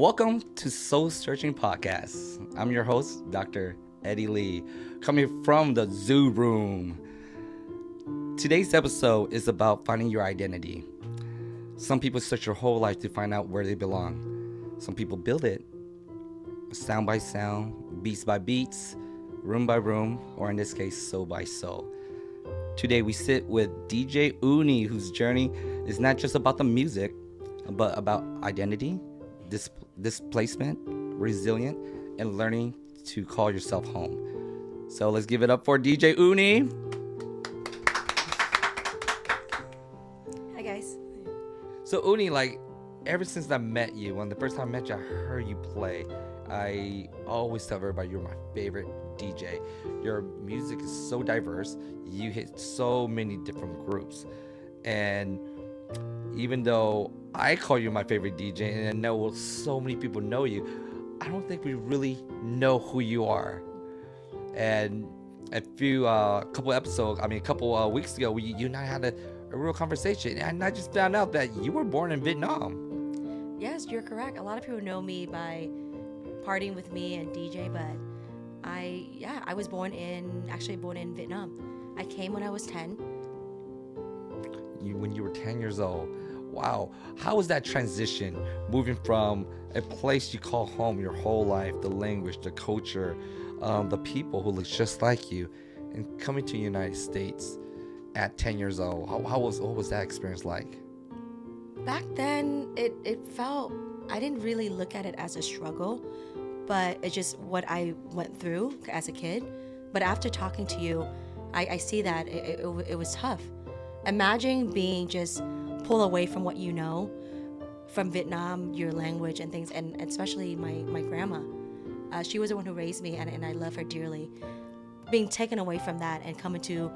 Welcome to Soul Searching Podcast. I'm your host, Dr. Eddie Lee, coming from the Zoo Room. Today's episode is about finding your identity. Some people search their whole life to find out where they belong. Some people build it, sound by sound, beats by beats, room by room, or in this case, soul by soul. Today we sit with DJ Uni, whose journey is not just about the music, but about identity, displacement, resilient, and learning to call yourself home. So let's give it up for DJ Uni. Hi guys. So Uni, ever since I met you, when the first time I met you, I heard you play. I always tell everybody you're my favorite DJ. Your music is so diverse. You hit so many different groups. And even though I call you my favorite DJ, and I know so many people know you, I don't think we really know who you are. And a couple weeks ago, you and I had a real conversation, and I just found out that you were born in Vietnam. Yes, you're correct. A lot of people know me by partying with me and DJ, but I was born in Vietnam. I came when I was 10. When you were 10 years old. Wow. How was that transition, moving from a place you call home your whole life, the language, the culture, the people who look just like you, and coming to the United States at 10 years old? What was that experience like? Back then, it felt, I didn't really look at it as a struggle, but it's just what I went through as a kid. But after talking to you, I see that it was tough. Imagine being just pulled away from what you know, from Vietnam, your language and things, and especially my grandma. She was the one who raised me, and I love her dearly. Being taken away from that and coming to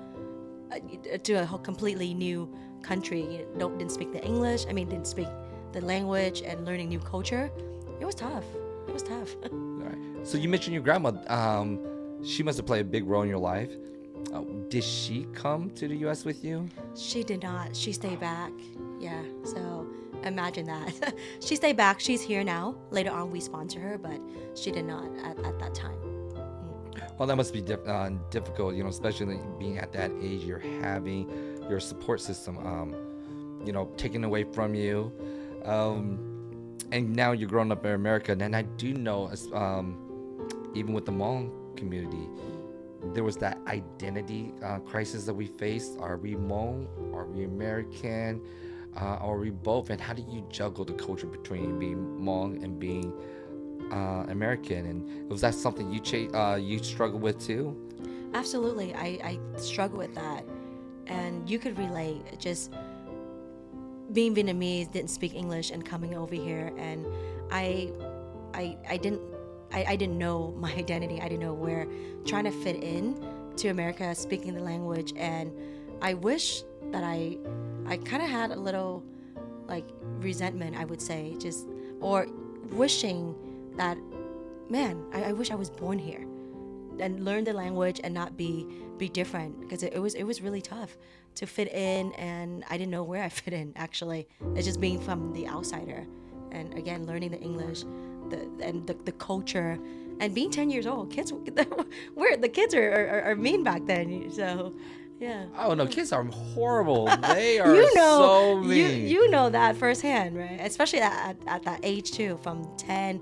a whole completely new country, didn't speak the English, didn't speak the language, and learning new culture, it was tough. It was tough. All right. So you mentioned your grandma. She must have played a big role in your life. Did she come to the U.S. with you? She did not. She stayed back. Yeah, so imagine that. She stayed back. She's here now. Later on, we sponsor her, but she did not at that time. Well, that must be difficult, especially being at that age. You're having your support system, taken away from you. And now you're growing up in America. And I do know, even with the Hmong community, there was that identity crisis that we faced. Are we Hmong? Are we American? Are we both? And how do you juggle the culture between being Hmong and being American? And was that something you struggle with too? Absolutely, I struggle with that, and you could relate. Just being Vietnamese, didn't speak English, and coming over here, and I didn't know my identity. I didn't know where, trying to fit in to America, speaking the language. And I wish that I kind of had a little resentment, I would say, or wishing that, man, I wish I was born here and learn the language and not be different, because it was really tough to fit in, and I didn't know where I fit in, actually. It's just being from the outsider, and again, learning the English, the culture, and being 10 years old. Kids, the kids are mean back then. So, yeah. Oh no, kids are horrible. They are so mean. You know that firsthand, right? Especially at that age too, from 10,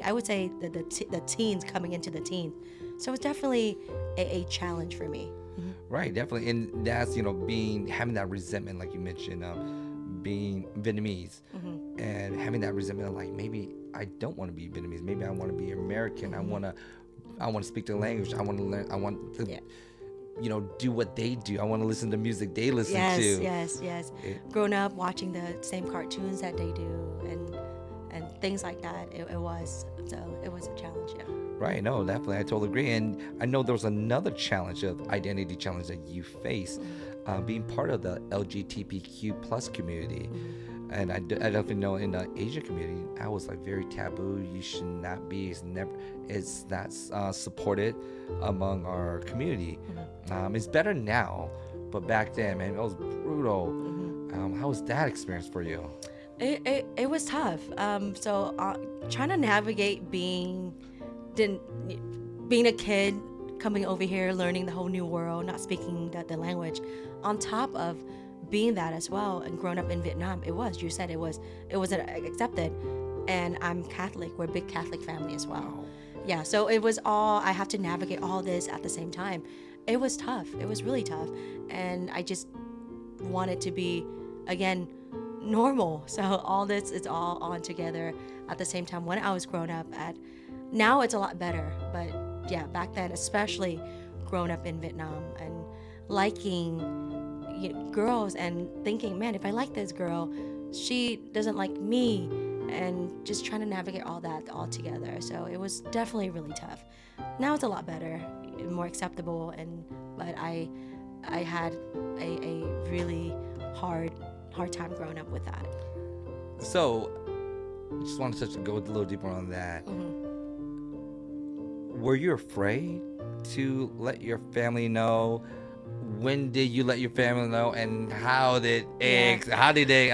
I would say the teens coming into the teens. So it's definitely a challenge for me. Mm-hmm. Right, definitely, and that's having that resentment, like you mentioned, being Vietnamese, mm-hmm. and having that resentment, maybe I don't want to be Vietnamese. Maybe I want to be American. Mm-hmm. I want to speak the language. I want to learn. I want to, do what they do. I want to listen to music they listen to. Yes. Growing up watching the same cartoons that they do, and things like that. It was a challenge. Yeah. Right. No, definitely. I totally agree. And I know there was another identity challenge that you faced, mm-hmm. Being part of the LGBTQ plus community. Mm-hmm. And I definitely know in the Asian community, I was very taboo. You should not be. It's not supported among our community. Mm-hmm. It's better now, but back then, man, it was brutal. Mm-hmm. How was that experience for you? It was tough. So trying to navigate didn't being a kid coming over here, learning the whole new world, not speaking the language, on top of being that as well, and growing up in Vietnam, you said it wasn't accepted, and I'm Catholic. We're a big Catholic family as well. Yeah, so it was all, I have to navigate all this at the same time. It was tough. It was really tough, and I just wanted to be, again, normal. So all this is all on together at the same time. When I was growing up now it's a lot better, but yeah, back then, especially growing up in Vietnam and liking girls and thinking, man, if I like this girl, she doesn't like me, and just trying to navigate all that all together. So it was definitely really tough. Now it's a lot better, more acceptable, but I had a really hard time growing up with that. So, just wanted to go a little deeper on that. Mm-hmm. Were you afraid to let your family know? When did you let your family know, and how did they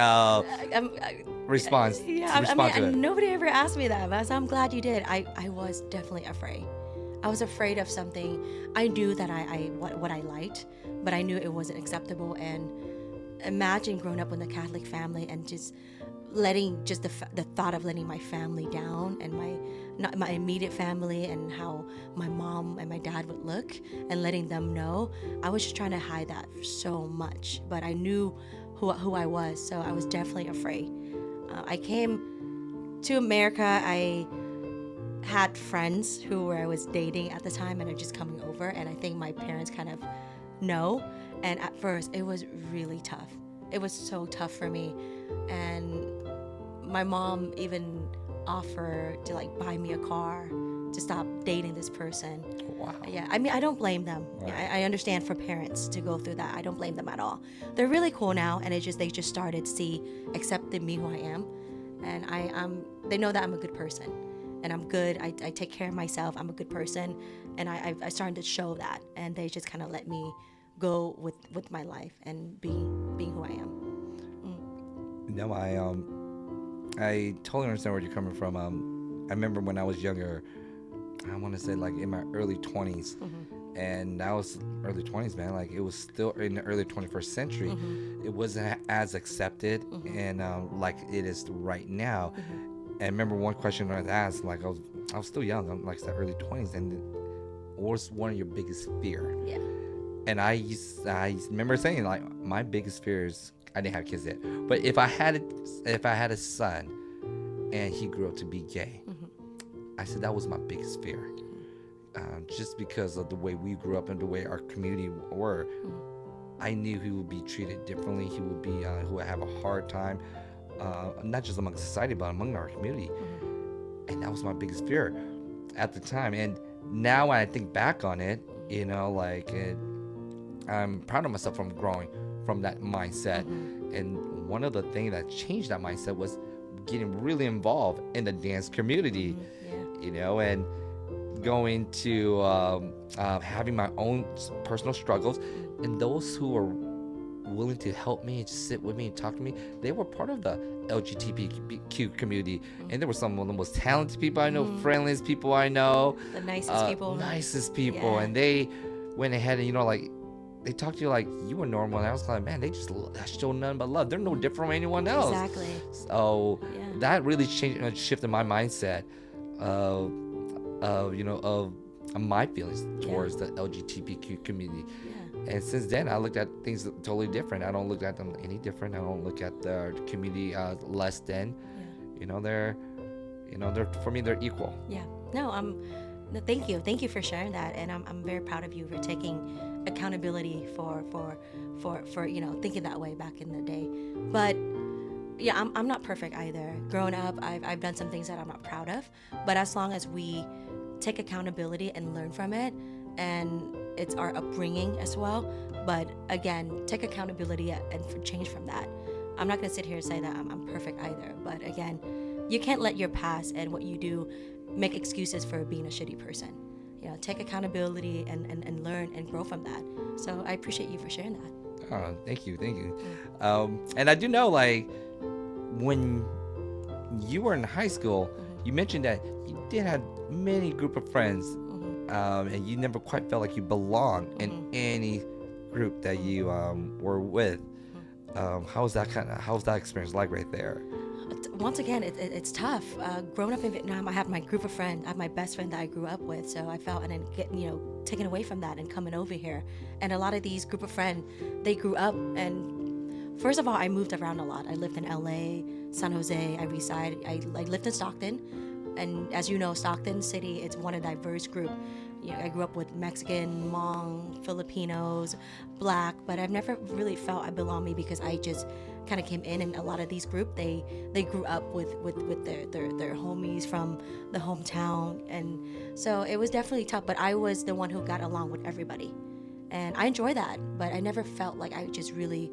respond to it? Nobody ever asked me that, but I'm glad you did. I was definitely afraid. I was afraid of something. I knew that what I liked, but I knew it wasn't acceptable. And imagine growing up in a Catholic family and just letting the thought of letting my family down, and my immediate family, and how my mom and my dad would look, and letting them know. I was just trying to hide that so much, but I knew who I was, so I was definitely afraid. I came to America. I had friends who I was dating at the time, and are just coming over, and I think my parents kind of know. And at first, it was really tough. It was so tough for me, and my mom even offered to buy me a car to stop dating this person. Wow. Yeah, I mean, I don't blame them. Right. I understand for parents to go through that. I don't blame them at all. They're really cool now, and they just started accepting me who I am, and they know that I'm a good person, and I'm good. I take care of myself. I'm a good person, and I started to show that, and they just kind of let me go with my life and being who I am. No, I totally understand where you're coming from. I remember when I was younger, I want to say in my early 20s, Mm-hmm. and that was early 20s, man. It was still in the early 21st century. Mm-hmm. It wasn't as accepted, Mm-hmm. and like it is right now. Mm-hmm. And I remember one question I was asked, I was still young, I'm the early 20s, and what was one of your biggest fear? Yeah. And I remember saying my biggest fear is, I didn't have kids yet, but if I had a son and he grew up to be gay, Mm-hmm. I said that was my biggest fear, just because of the way we grew up and the way our community were. Mm-hmm. I knew he would be treated differently. He would have a hard time, not just among society but among our community. Mm-hmm. And that was my biggest fear at the time. And now when I think back on it, I'm proud of myself from growing from that mindset. Mm-hmm. And one of the things that changed that mindset was getting really involved in the dance community. Mm-hmm. Yeah. And going to having my own personal struggles, and those who were willing to help me and just sit with me and talk to me, they were part of the LGBTQ community. Mm-hmm. And they were some of the most talented people I know, Mm-hmm. friendliest people I know, The nicest people. Yeah. And they went ahead and they talked to you like you were normal, and I was like, man, they just show none but love. They're no different from anyone else. Exactly. So Yeah. that really shifted my mindset of my feelings towards the LGBTQ community. Yeah. And since then, I looked at things totally different. I don't look at them any different. I don't look at the community less than. Yeah. They're for me, they're equal. Yeah. No, thank you. Thank you for sharing that, and I'm very proud of you for taking accountability for thinking that way back in the day. But yeah, I'm not perfect either. Growing up, I've done some things that I'm not proud of, but as long as we take accountability and learn from it, and it's our upbringing as well. But again, take accountability and change from that. I'm not going to sit here and say that I'm perfect either, but again, you can't let your past and what you do make excuses for being a shitty person. Take accountability and learn and grow from that. So I appreciate you for sharing that. Oh, thank you. And I do know, when you were in high school, you mentioned that you did have many group of friends, and you never quite felt like you belonged in any group that you were with. How's that experience like right there? Once again, it's tough. Growing up in Vietnam, I have my group of friends. I have my best friend that I grew up with. So I felt, and then getting, taken away from that and coming over here. And a lot of these group of friends, they grew up. And first of all, I moved around a lot. I lived in LA, San Jose. I resided. I lived in Stockton. And as you know, Stockton City, it's one of a diverse group. I grew up with Mexican, Hmong, Filipinos, Black, but I've never really felt I belong me because I just kind of came in, and a lot of these group they grew up with their homies from the hometown, and so it was definitely tough. But I was the one who got along with everybody, and I enjoy that. But I never felt like I just really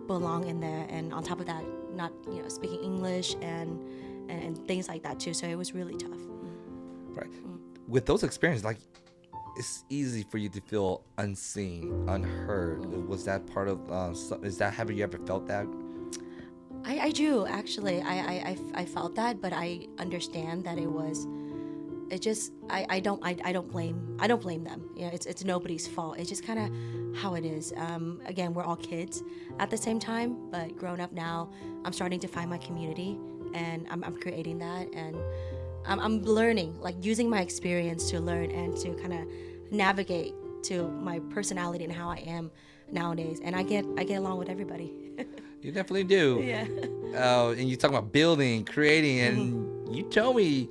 belong in there. And on top of that, not speaking English and things like that too. So it was really tough. Right. With those experiences, like, it's easy for you to feel unseen, unheard. Was that part of? Have you ever felt that? I do actually. I felt that, but I understand that it was. It just I don't blame them. It's nobody's fault. It's just kind of how it is. Again, we're all kids at the same time, but growing up now, I'm starting to find my community, and I'm creating that, and I'm learning, like using my experience to learn and to kind of navigate to my personality and how I am nowadays. And I get along with everybody. You definitely do. Yeah. And you talk about building, creating, and you told me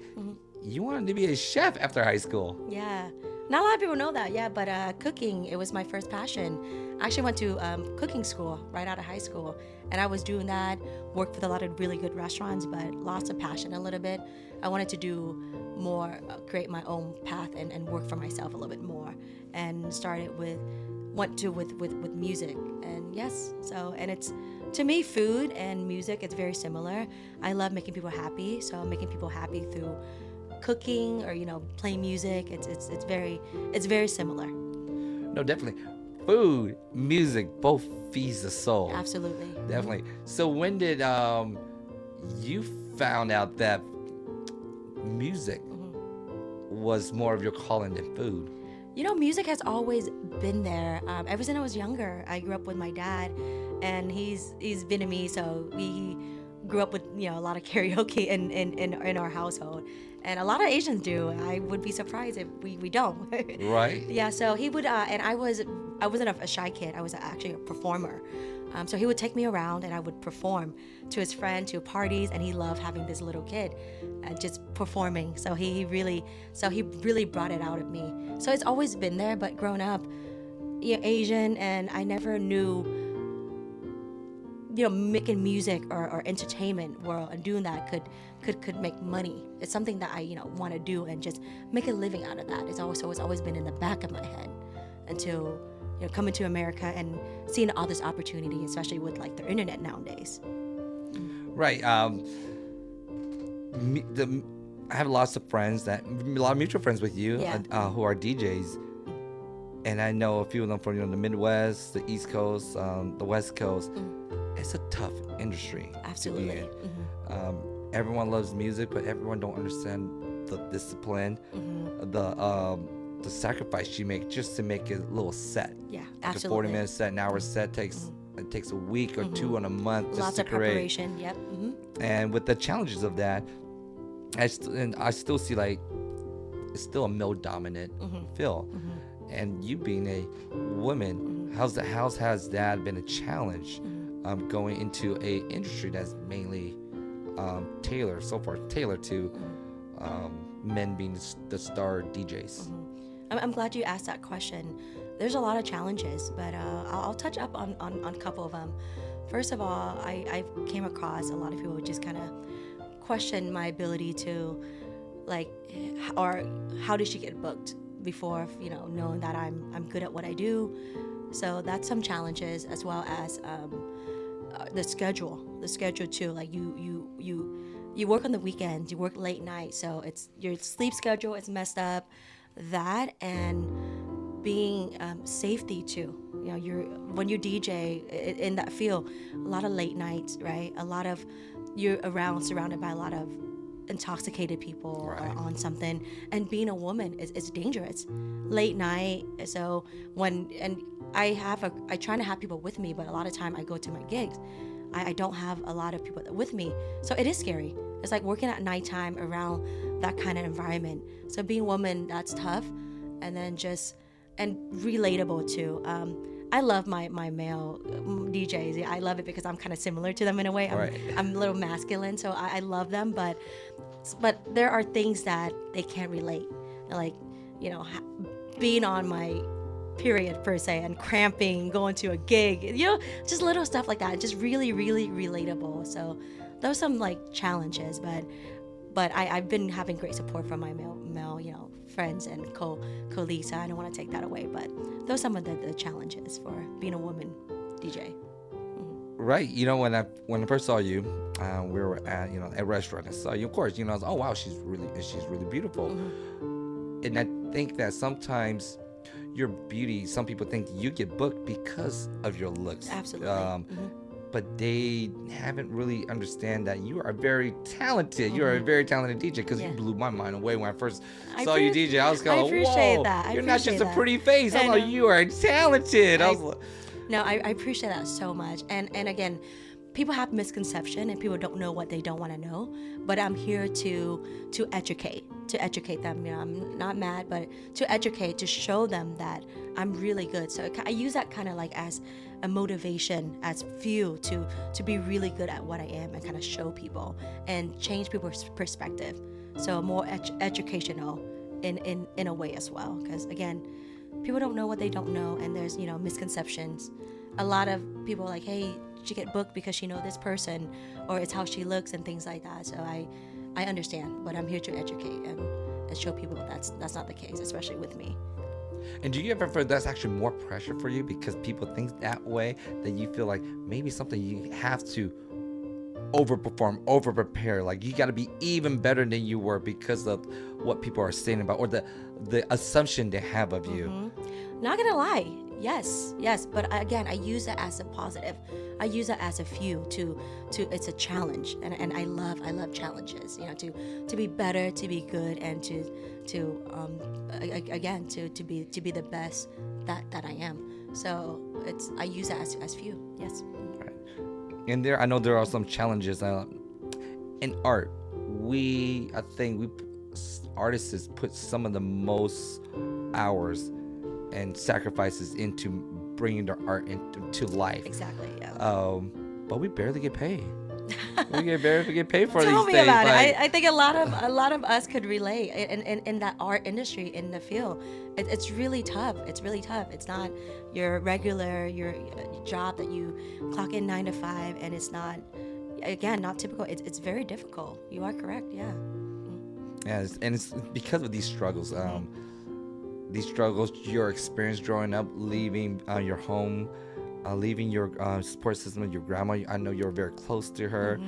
you wanted to be a chef after high school. Yeah. Not a lot of people know that, yeah, but cooking, it was my first passion. I actually went to cooking school right out of high school, and I was doing that, worked with a lot of really good restaurants, but lost of passion a little bit. I wanted to do more, create my own path and work for myself a little bit more, and went to with music. And yes, so, and it's, to me, food and music, it's very similar. I love making people happy, so making people happy through cooking or playing music, it's very similar. No, definitely. Food, music, both feeds the soul. Absolutely. Definitely. So when did you found out that music was more of your calling than food? Music has always been there. Ever since I was younger, I grew up with my dad, and he's Vietnamese, so we grew up with a lot of karaoke in our household, and a lot of Asians do. I would be surprised if we don't. Right. Yeah. So he would, and I wasn't a shy kid. I was actually a performer. So he would take me around, and I would perform to his friends, to parties, and he loved having this little kid just performing. So he really brought it out of me. So it's always been there. But growing up, Asian, and I never knew, making music or entertainment world and doing that could make money. It's something that I want to do and just make a living out of that. It's always been in the back of my head until coming to America and seeing all this opportunity, especially with like the internet nowadays. Right. I have lots of friends a lot of mutual friends with you, who are DJs, and I know a few of them from the Midwest, the East Coast, the West Coast. It's a tough industry. Absolutely. Everyone loves music, but everyone don't understand the discipline, the sacrifice you make just to make a little set. Yeah, like absolutely. A 40-minute set, an hour set takes a week or two on a month just Lots to of create. preparation. Yep. And with the challenges of that, I still see like it's still a male-dominant field. And you being a woman, how has that been a challenge? Going into a industry that's mainly tailored to men being the star DJs. I'm glad you asked that question. There's a lot of challenges, but I'll touch up on a couple of them. First of all, I came across a lot of people who just kind of question my ability to, or how did she get booked before, knowing that I'm good at what I do. So that's some challenges, as well as the schedule too. Like you work on the weekends, you work late night, so it's your sleep schedule is messed up. That, and being safety too. You know, when you DJ in that field, a lot of late nights, right? A lot of you're surrounded by a lot of intoxicated people or on something, and being a woman is dangerous. Late night, so I try to have people with me, but a lot of time I go to my gigs, I don't have a lot of people with me, so it is scary. It's like working at nighttime around that kind of environment. So being a woman, that's tough, and then and relatable too. I love my male DJs. I love it because I'm kind of similar to them in a way. I'm a little masculine, so I love them, but there are things that they can't relate, like, you know, being on my period per se and cramping, going to a gig, you know, just little stuff like that, just really, really relatable. So those are some like challenges, but I've been having great support from my male, you know, friends and colleagues. So I don't want to take that away, but those are some of the challenges for being a woman DJ. Right. You know, when I first saw you, we were at, you know, a restaurant. I saw you, of course, you know, I was, oh wow, she's really beautiful. And I think that sometimes your beauty, some people think you get booked because of your looks. Absolutely. But they haven't really understand that you are very talented. You are a very talented DJ, because you blew my mind away when I first saw you DJ. I was kind of like, whoa, you're not just a pretty face. I'm like, you are talented. No, I appreciate that so much. And again, people have misconception and people don't know what they don't want to know. But I'm here to educate them. You know, I'm not mad, but to educate, to show them that I'm really good. So I use that kind of like as a motivation, as fuel to be really good at what I am and kind of show people and change people's perspective. So more educational in a way as well. Because again, people don't know what they don't know, and there's, you know, misconceptions. A lot of people are like, hey, she get booked because she know this person, or it's how she looks and things like that. So I understand, but I'm here to educate and show people that's not the case, especially with me. And do you ever feel that's actually more pressure for you because people think that way, that you feel like maybe something you have to overperform, over-prepare, like you got to be even better than you were because of what people are saying about, or the assumption they have of you? Not gonna lie, yes, but again, I use that as a positive. I use that as a fuel to it's a challenge, and I love challenges, you know, to be better, to be good, and to be the best that I am. So I use that as fuel. Yes. Right. And I know there are some challenges in art. I think we artists put some of the most hours and sacrifices into bringing their art into life. Exactly. Yeah. But we barely get paid. We barely get paid for Tell these me things. about it. I think a lot of us could relate in that art industry, in the field. It's really tough. It's not your regular your job that you clock in 9 to 5, and it's not, again, not typical. It's very difficult. You are correct. Yeah. Yeah, and it's because of these struggles. Your experience growing up, leaving your home, leaving your support system, your grandma. I know you're very close to her.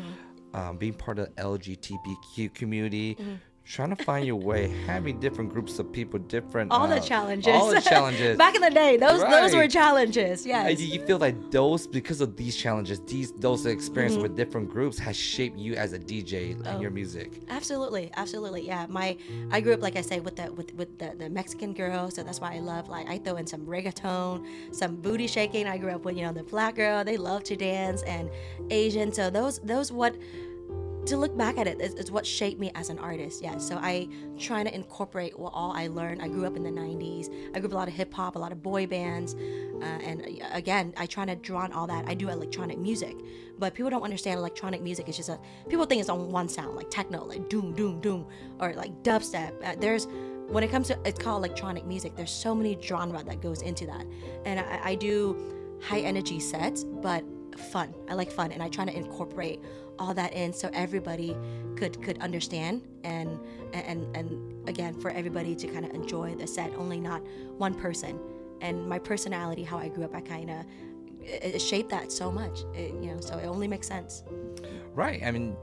Being part of the LGBTQ community, trying to find your way, having different groups of people, different all the challenges. Back in the day, those were challenges. Yes. Do you feel like those, because of these challenges, those experiences with different groups, has shaped you as a DJ and your music? Absolutely. Yeah. I grew up, like I say, with the Mexican girl, so that's why I love, like, I throw in some reggaeton, some booty shaking. I grew up with, you know, the black girl, they love to dance, and Asian. So those what. To look back at it is what shaped me as an artist. Yeah, so I try to incorporate all I learned. I grew up in the 90s. I grew up a lot of hip hop, a lot of boy bands, and again, I try to draw on all that. I do electronic music, but people don't understand electronic music is just people think it's on one sound, like techno, like doom doom doom, or like dubstep. When it comes to, it's called electronic music, there's so many genre that goes into that, and I do high energy sets, but fun. I like fun, and I try to incorporate all that in so everybody could understand, and again, for everybody to kind of enjoy the set, only not one person. And my personality, how I grew up, I kind of it shaped that so much, so it only makes sense. Right. I mean,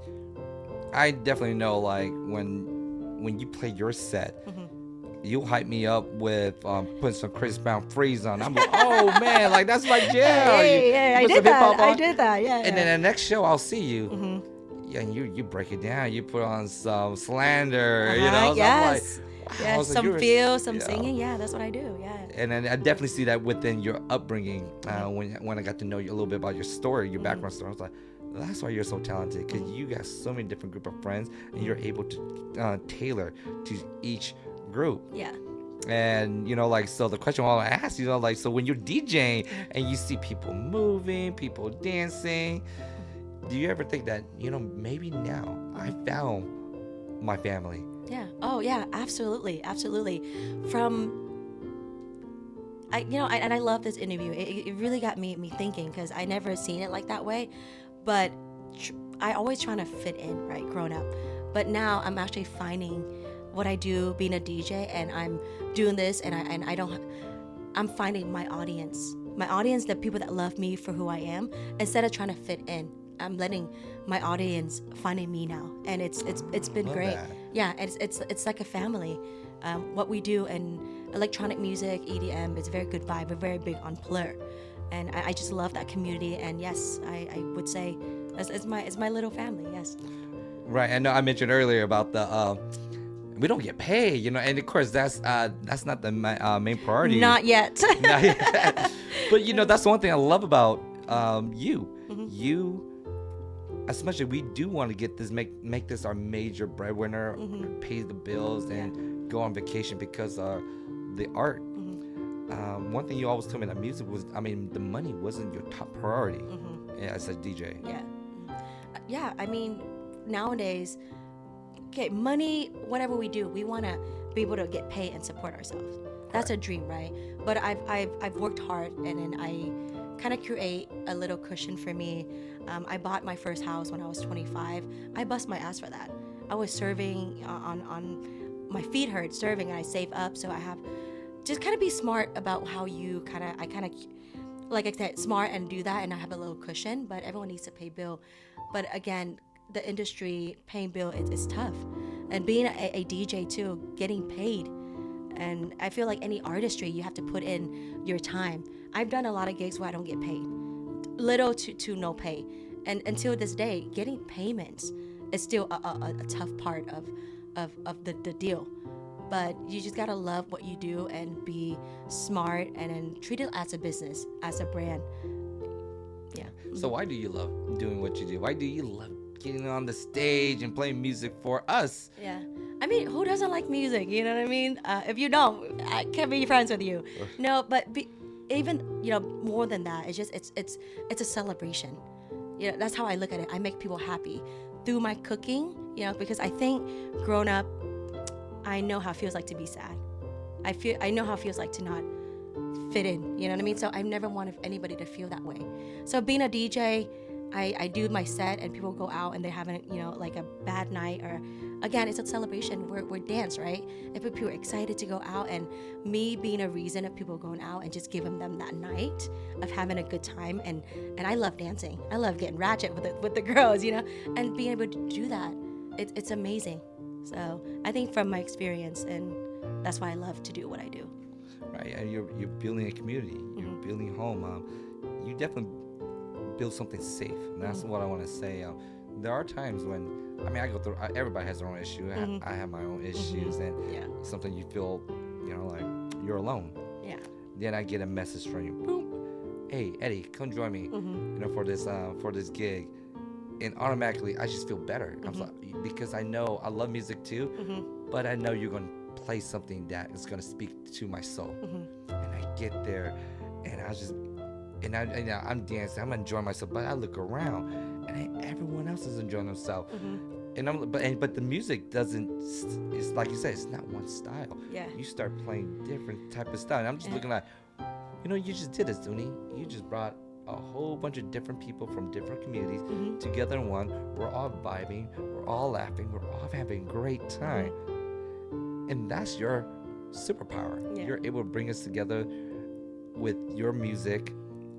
I definitely know, like, when you play your set, you hype me up with putting some Chris Brown Freeze on. I'm like, oh man, like that's my jam. I put did some hip-hop that. I on. did that. Yeah. And then the next show I'll see you. Mm-hmm. Yeah, and you break it down. You put on some slander, you know. So Yes. I'm like, wow. Yes. So Some feel, some you know. singing. Yeah, that's what I do. Yeah. And then I definitely see that within your upbringing. When I got to know you a little bit about your story, your background story, I was like, that's why you're so talented, because you got so many different group of friends, and you're able to tailor to each group. Yeah. And you know, like, so the question I want to ask you, know, like, so when you're DJing and you see people moving, people dancing, do you ever think that, you know, maybe now I found my family? Yeah. Oh, yeah. Absolutely. Absolutely. I love this interview. It really got me thinking, because I never seen it like that way, but I always trying to fit in, right, growing up. But now I'm actually finding what I do, being a DJ, and I'm doing this, and I'm finding my audience, the people that love me for who I am, instead of trying to fit in. I'm letting my audience finding me now, and it's been great. That. Yeah, it's like a family. What we do in electronic music, EDM, it's a very good vibe. We're very big on Plur, and I just love that community. And yes, I would say it's my little family. Yes. Right. I know I mentioned earlier about the we don't get paid, you know, and of course that's not the main priority. Not yet. Not yet. But you know, that's one thing I love about you. Mm-hmm. You, especially, we do want to get this, make this our major breadwinner, pay the bills, and go on vacation, because the art. One thing you always told me, that music was, the money wasn't your top priority as a DJ. Yeah. Yeah, I mean, nowadays, okay, money, whatever we do, we want to be able to get paid and support ourselves. That's a dream, right? But I've worked hard, and then I kind of create a little cushion for me. I bought my first house when I was 25. I bust my ass for that. I was serving on my feet hurt serving, and I save up, so I have just kind of be smart about how you like I said, smart and do that, and I have a little cushion. But everyone needs to pay bill. But again, the industry paying bill is tough, and being a DJ too, getting paid. And I feel like any artistry, you have to put in your time. I've done a lot of gigs where I don't get paid, little to no pay, and until this day, getting payments is still a tough part of the deal. But you just gotta love what you do and be smart, and then treat it as a business, as a brand. Yeah. So why do you love doing what you do? Why do you love getting on the stage and playing music for us? Yeah. I mean, who doesn't like music? You know what I mean? If you don't, I can't be friends with you. No, but even, you know, more than that, it's just it's a celebration. You know, that's how I look at it. I make people happy through my cooking. You know, because I think growing up, I know how it feels like to be sad. I know how it feels like to not fit in. You know what I mean? So I've never wanted anybody to feel that way. So being a DJ, I do my set, and people go out and they're having, you know, like a bad night, or again, it's a celebration. We're dance, right? If people are excited to go out, and me being a reason of people going out and just giving them that night of having a good time, and I love dancing. I love getting ratchet with the girls, you know, and being able to do that, it's amazing. So I think from my experience, and that's why I love to do what I do. Right, and you're building a community. You're building a home. You definitely build something safe, and that's what I want to say. There are times when, I go through. Everybody has their own issue. I have my own issues, and something you feel, you know, like you're alone. Yeah. Then I get a message from you. Boom. Hey, Eddie, come join me. You know, for this gig, and automatically I just feel better. I'm like, because I know I love music too, but I know you're gonna play something that is gonna speak to my soul. And I get there, and I'm dancing, I'm enjoying myself, but I look around, and everyone else is enjoying themselves. And but the music doesn't. It's like you said, it's not one style. Yeah. You start playing different type of style, and I'm just looking like, you know, you just did this, Uni. You just brought a whole bunch of different people from different communities together in one. We're all vibing, we're all laughing, we're all having a great time. And that's your superpower. Yeah. You're able to bring us together with your music,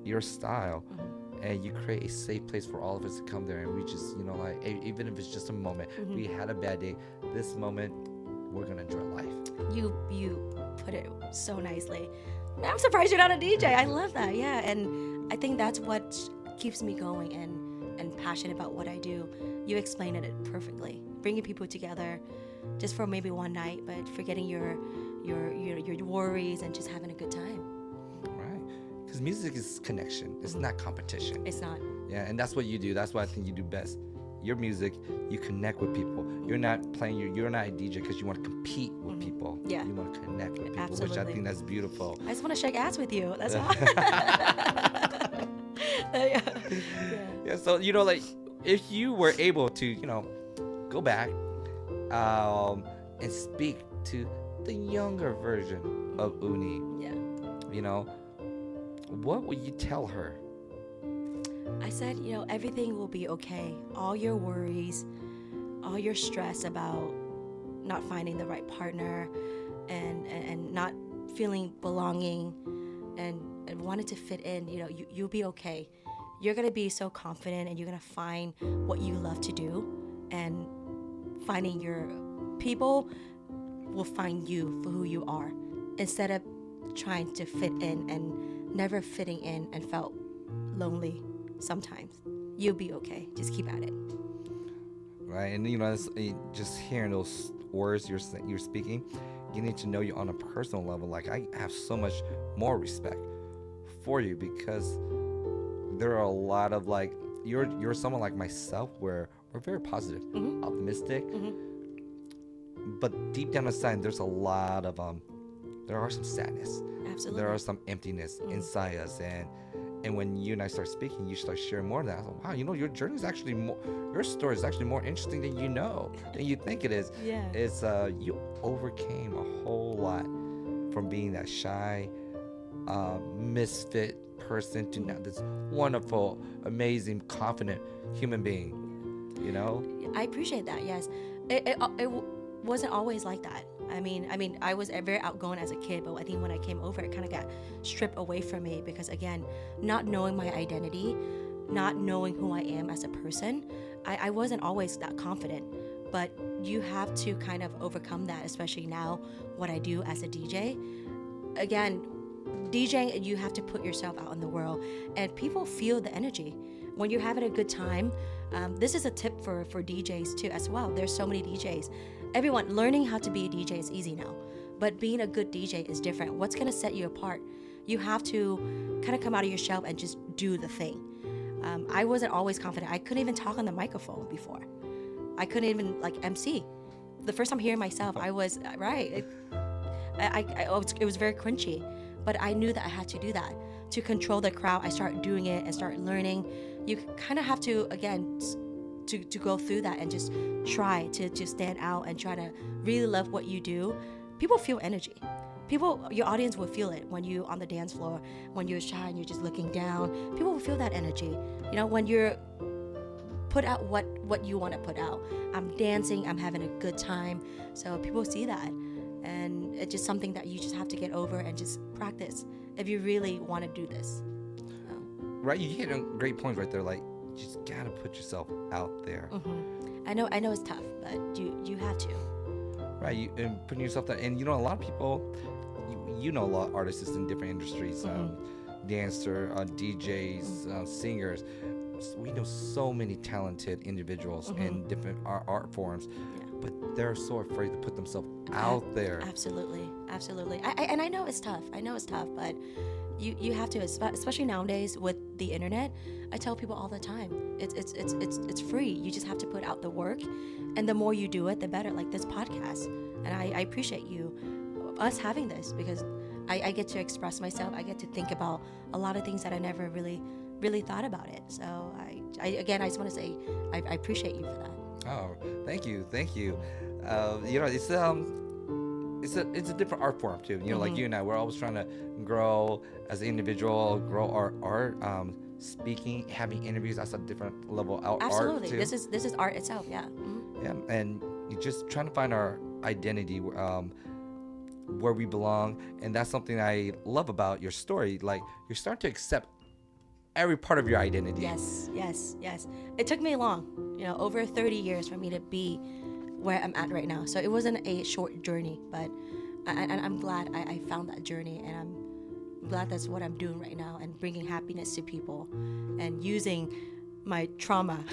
your style, and you create a safe place for all of us to come there. And we just, you know, like, even if it's just a moment, we had a bad day, this moment, we're gonna enjoy life. You put it so nicely. I'm surprised you're not a DJ. I love that. Yeah, and I think that's what keeps me going and passionate about what I do. You explained it perfectly. Bringing people together, just for maybe one night, but forgetting your worries and just having a good time. Right? Because music is connection. It's not competition. It's not. Yeah, and that's what you do. That's what I think you do best. Your music, you connect with people. You're not playing. You're not a DJ because you want to compete with people. Yeah. You want to connect with people, Absolutely. which I think that's beautiful. I just want to shake ass with you. That's all. Yeah. Yeah. So like, if you were able to, go back, and speak to the younger version of Uni, Yeah. What would you tell her? I said, everything will be okay. All your worries, all your stress about not finding the right partner and not feeling belonging and wanting to fit in, you'll be okay. You're going to be so confident and you're going to find what you love to do, and finding your people will find you for who you are, instead of trying to fit in and never fitting in and felt lonely sometimes. You'll be okay. Just keep at it. Right, and just hearing those words you're speaking, getting to know you on a personal level, like I have so much more respect for you, because there are a lot of you're someone like myself where we're very positive, optimistic, but deep down inside there's a lot of there are some sadness. Absolutely. There are some emptiness inside us, and when you and I start speaking, you start sharing more of that. I was like, wow, your journey is actually your story is actually more interesting than you think it is. Yeah. It's you overcame a whole lot from being that shy, misfit person to now this wonderful, amazing, confident human being. I appreciate that. Yes, it wasn't always like that. I mean, I was very outgoing as a kid, but I think when I came over, it kind of got stripped away from me because, again, not knowing my identity, not knowing who I am as a person, I wasn't always that confident. But you have to kind of overcome that, especially now what I do as a DJ. Again, DJing, you have to put yourself out in the world, and people feel the energy. When you're having a good time, this is a tip for DJs too as well. There's so many DJs. Everyone, learning how to be a DJ is easy now, but being a good DJ is different. What's going to set you apart? You have to kind of come out of your shell and just do the thing. I wasn't always confident. I couldn't even talk on the microphone before. I couldn't even MC. The first time hearing myself, I was, right. It was very cringy, but I knew that I had to do that. To control the crowd, I started doing it and started learning. You kind of have to, again, to go through that and just try to stand out and try to really love what you do. People feel energy. Your audience will feel it when you on the dance floor, when you're shy and you're just looking down. People will feel that energy. When you're put out what you want to put out. I'm dancing, I'm having a good time. So people see that. And it's just something that you just have to get over and just practice if you really want to do this. Right, you hit on great points right there. You just gotta put yourself out there. I know it's tough, but you have to. Right, and putting yourself there. And a lot of people, a lot of artists in different industries, dancer, DJs, singers. We know so many talented individuals in different art forms, but they're so afraid to put themselves out there. Absolutely. I know it's tough. But you have to, especially nowadays with the internet. I tell people all the time, it's free. You just have to put out the work, and the more you do it, the better. Like this podcast, and I appreciate us having this, because I get to express myself. I get to think about a lot of things that I never really thought about it. So I just want to say I appreciate you for that. Oh, thank you. It's a different art form too. Like you and I, we're always trying to grow as an individual, grow our art, speaking, having interviews. That's a different level of Absolutely. art too. This is art itself. Yeah. Yeah, and you're just trying to find our identity, where we belong, and that's something I love about your story. Like, you're starting to accept every part of your identity. Yes. It took me long, over 30 years for me to be where I'm at right now. So it wasn't a short journey, but I'm glad I found that journey, and I'm glad that's what I'm doing right now, and bringing happiness to people and using my trauma.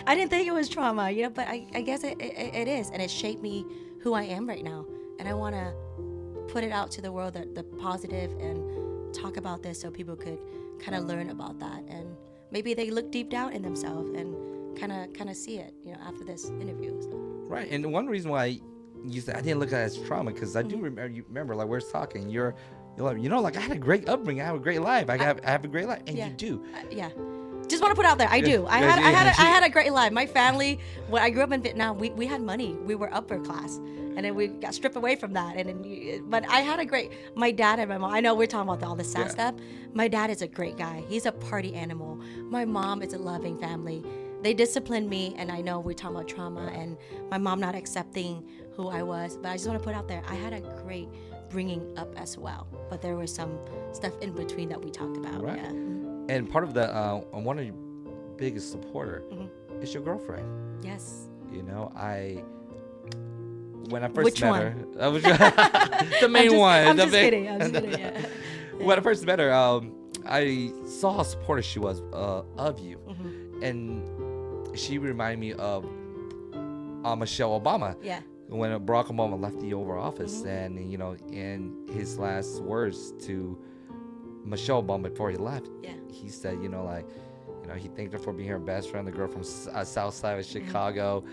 I didn't think it was trauma, but I guess it is, and it shaped me who I am right now. And I want to put it out to the world, the positive, and talk about this so people could kind of learn about that, and maybe they look deep down in themselves and kind of see it, after this interview. So. Right, and one reason why you said I didn't look at it as trauma, because I do remember, like, we're talking, you're like, like, I had a great upbringing, I have a great life, I have a great life, and you do. Yeah. Just want to put out there, I do. I had a great life. My family, when I grew up in Vietnam, we had money. We were upper class, and then we got stripped away from that. But I had a great. My dad and my mom. I know we're talking about all the sad stuff. My dad is a great guy. He's a party animal. My mom is a loving family. They disciplined me, and I know we're talking about trauma and my mom not accepting who I was. But I just want to put out there, I had a great bringing up as well. But there was some stuff in between that we talked about. Right. Yeah. And part of the one of your biggest supporter is your girlfriend. Yes. When I first Which met one? her, the main one. I'm just kidding. Yeah. When I first met her, I saw how supportive she was of you, and she reminded me of Michelle Obama. Yeah. When Barack Obama left the Oval Office, and in his last words to Michelle Obama before he left, he said, he thanked her for being her best friend, the girl from South Side of Chicago,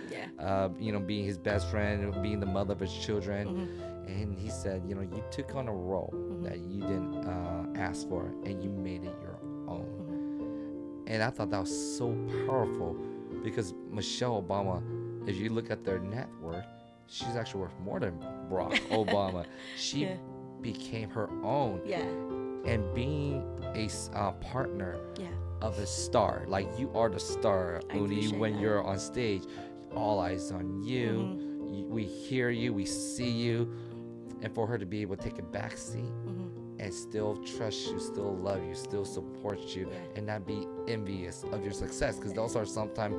being his best friend, being the mother of his children. And he said, you took on a role that you didn't ask for, and you made it your own. And I thought that was so powerful, because Michelle Obama, if you look at their net worth, she's actually worth more than Barack Obama. She became her own. Yeah. And being a partner of a star, like you are the star, Uni, when you're on stage, all eyes on you. We hear you, we see you, and for her to be able to take a back seat and still trust you, still love you, still support you, and not be envious of your success, because those are sometimes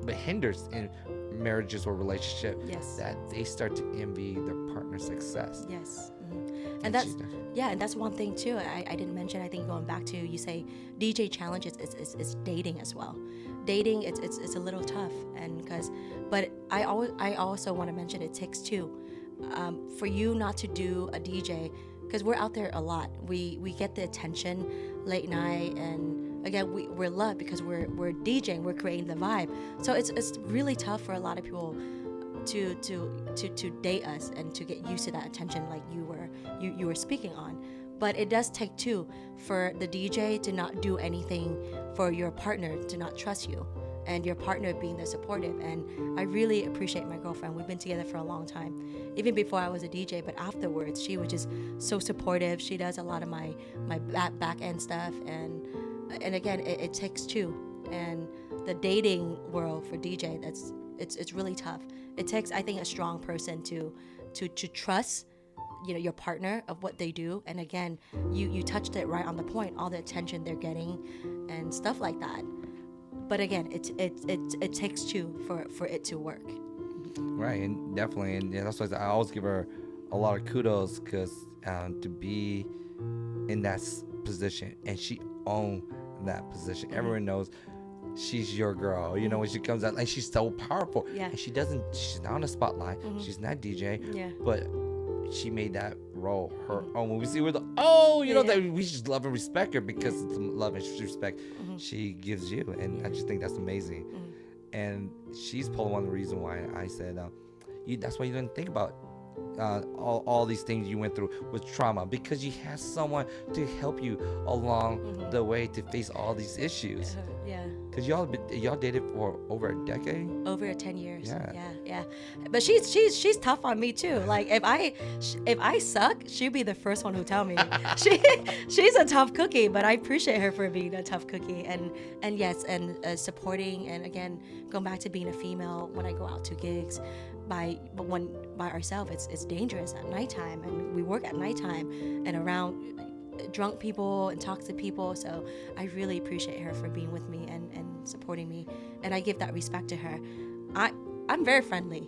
but hinders in marriages or relationships, that they start to envy their partner's success. Yes. And that's one thing too. I didn't mention. I think going back to, you say DJ challenge is dating as well. Dating it's a little tough, but I also want to mention it takes two, for you not to do a DJ, because we're out there a lot. We get the attention late night, and again we're loved because we're DJing. We're creating the vibe. So it's really tough for a lot of people to date us and to get used to that attention, like you were speaking on. But it does take two for the DJ to not do anything, for your partner to not trust you, and your partner being the supportive. And I really appreciate my girlfriend. We've been together for a long time, even before I was a DJ, but afterwards she was just so supportive. She does a lot of my back end stuff, and again it takes two. And the dating world for DJ, it's really tough. It takes, I think, a strong person to trust your partner of what they do. And again, you touched it right on the point, all the attention they're getting and stuff like that. But again, it takes two for it to work. Right, and definitely, and that's why I always give her a lot of kudos, because to be in that position, and she owned that position. Everyone knows she's your girl, when she comes out, and she's so powerful. And she's not on the spotlight, she's not DJ, but she made that role her own. When we see her, that we just love and respect her, because it's the love and respect she gives you, and I just think that's amazing. And she's probably one of the reasons why I said that's why you didn't think about all these things you went through with trauma, because you had someone to help you along the way to face all these issues. Because y'all dated for over a decade. Over 10 years. Yeah. But she's tough on me too. Like if I suck, she'll be the first one who tell me. She's a tough cookie, but I appreciate her for being a tough cookie, and yes, and supporting, and again going back to being a female when I go out to gigs. But when by ourselves, it's dangerous at nighttime, and we work at nighttime and around drunk people and toxic people. So I really appreciate her for being with me and supporting me, and I give that respect to her. I I'm very friendly,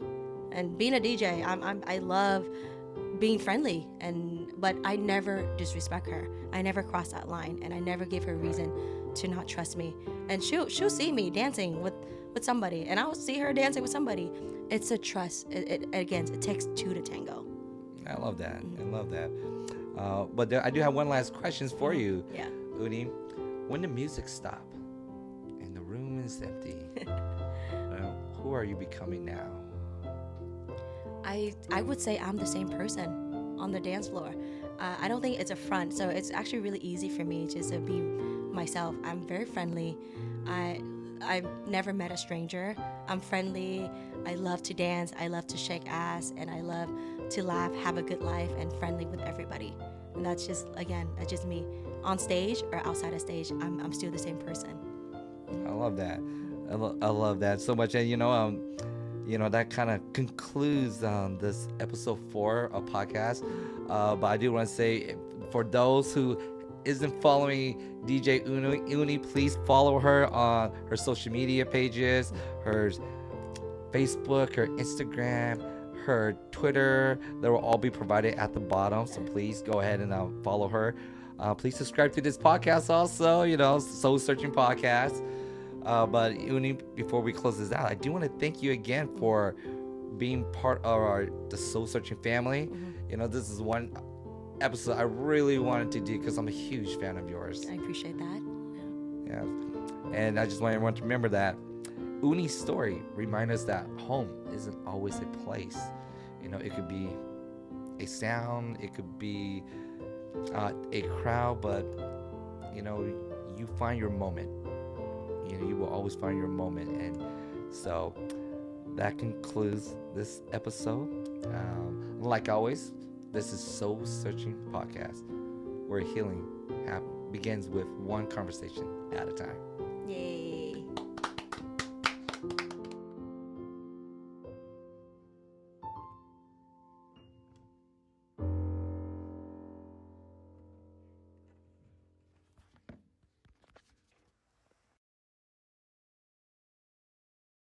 and being a DJ, I love being friendly, but I never disrespect her. I never cross that line, and I never give her a reason to not trust me. And she'll see me dancing with somebody, and I'll see her dancing with somebody. It's a trust. It takes two to tango. I love that. I love that. But I do have one last question for you, Yeah. Uni. When the music stop and the room is empty, who are you becoming now? I would say I'm the same person on the dance floor. I don't think it's a front, so it's actually really easy for me just to be myself. I'm very friendly. I've never met a stranger. I'm friendly. I love to dance. I love to shake ass, and I love to laugh, have a good life, and friendly with everybody. And that's just me. On stage or outside of stage, I'm still the same person. I love that. I love that so much. And that kind of concludes this episode 4 of podcast. But I do want to say, for those who isn't following DJ Uni, please follow her on her social media pages, her Facebook, her Instagram, her Twitter. They will all be provided at the bottom. So please go ahead and follow her. Please subscribe to this podcast also, Soul Searching Podcast. But Uni, before we close this out, I do want to thank you again for being part of the Soul Searching family. This is one episode I really wanted to do because I'm a huge fan of yours. I appreciate that. Yeah. And I just want everyone to remember that Uni's story reminds us that home isn't always a place. It could be a sound, it could be a crowd, but you find your moment. You will always find your moment. And so that concludes this episode. Like always, this is Soul Searching Podcast, where healing begins with one conversation at a time. Yay.